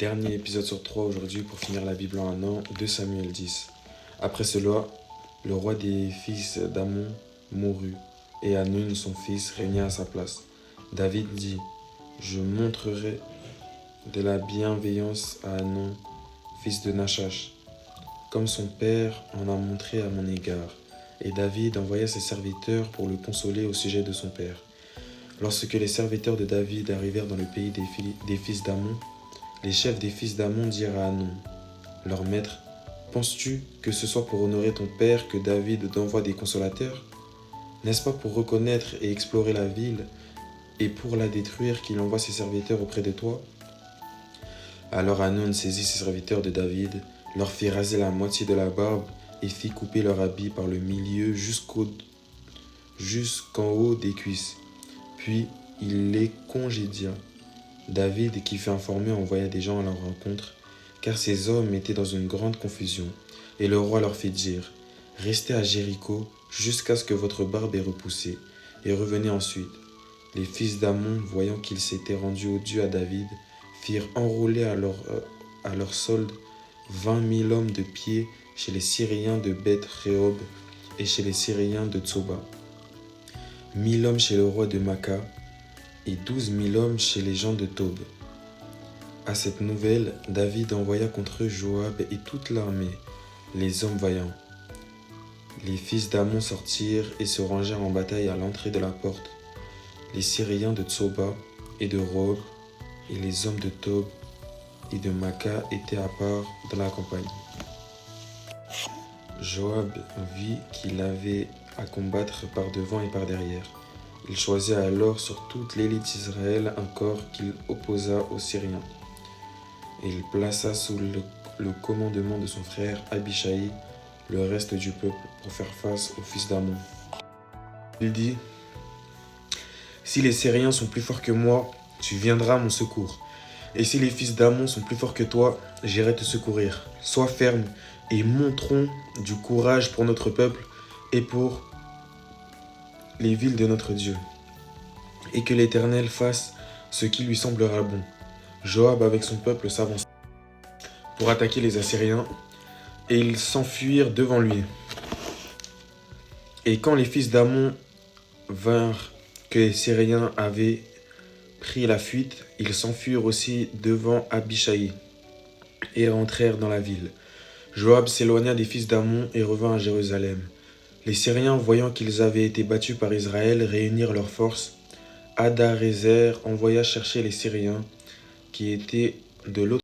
Dernier épisode sur 3 aujourd'hui pour finir la Bible en un an, 2 Samuel 10. Après cela, le roi des fils d'Amon mourut, et Hanun, son fils, régna à sa place. David dit, je montrerai de la bienveillance à Hanun, fils de Nachash, comme son père en a montré à mon égard. Et David envoya ses serviteurs pour le consoler au sujet de son père. Lorsque les serviteurs de David arrivèrent dans le pays des fils d'Amon, les chefs des fils d'Amon dirent à Hanun, leur maître, penses-tu que ce soit pour honorer ton père que David t'envoie des consolateurs? N'est-ce pas pour reconnaître et explorer la ville et pour la détruire qu'il envoie ses serviteurs auprès de toi? Alors Hanun saisit ses serviteurs de David, leur fit raser la moitié de la barbe et fit couper leur habit par le milieu jusqu'en haut des cuisses. Puis il les congédia. David, qui fut informé, envoya des gens à leur rencontre, car ces hommes étaient dans une grande confusion. Et le roi leur fit dire, « Restez à Jéricho jusqu'à ce que votre barbe ait repoussé, et revenez ensuite. » Les fils d'Amon, voyant qu'ils s'étaient rendus odieux à David, firent enrôler à leur solde 20 000 hommes de pied chez les Syriens de Beth-Rehob et chez les Syriens de Tsoba, 1000 hommes chez le roi de Maca, et 12 000 hommes chez les gens de Tob. À cette nouvelle, David envoya contre eux Joab et toute l'armée, les hommes vaillants. Les fils d'Amon sortirent et se rangèrent en bataille à l'entrée de la porte. Les Syriens de Tsoba et de Rehob et les hommes de Tob et de Maca étaient à part dans la campagne. Joab vit qu'il avait à combattre par devant et par derrière. Il choisit alors sur toute l'élite d'Israël un corps qu'il opposa aux Syriens. Et il plaça sous le commandement de son frère Abishai le reste du peuple pour faire face aux fils d'Amon. Il dit, « Si les Syriens sont plus forts que moi, tu viendras à mon secours. Et si les fils d'Amon sont plus forts que toi, j'irai te secourir. Sois ferme et montrons du courage pour notre peuple et pour les villes de notre Dieu. Et que l'Éternel fasse ce qui lui semblera bon. » Joab avec son peuple s'avança pour attaquer les Assyriens, et ils s'enfuirent devant lui. Et quand les fils d'Amon vinrent que les Syriens avaient pris la fuite, ils s'enfuirent aussi devant Abishai et rentrèrent dans la ville. Joab s'éloigna des fils d'Amon et revint à Jérusalem. Les Syriens, voyant qu'ils avaient été battus par Israël, réunirent leurs forces. Hadarézer envoya chercher les Syriens qui étaient de l'autre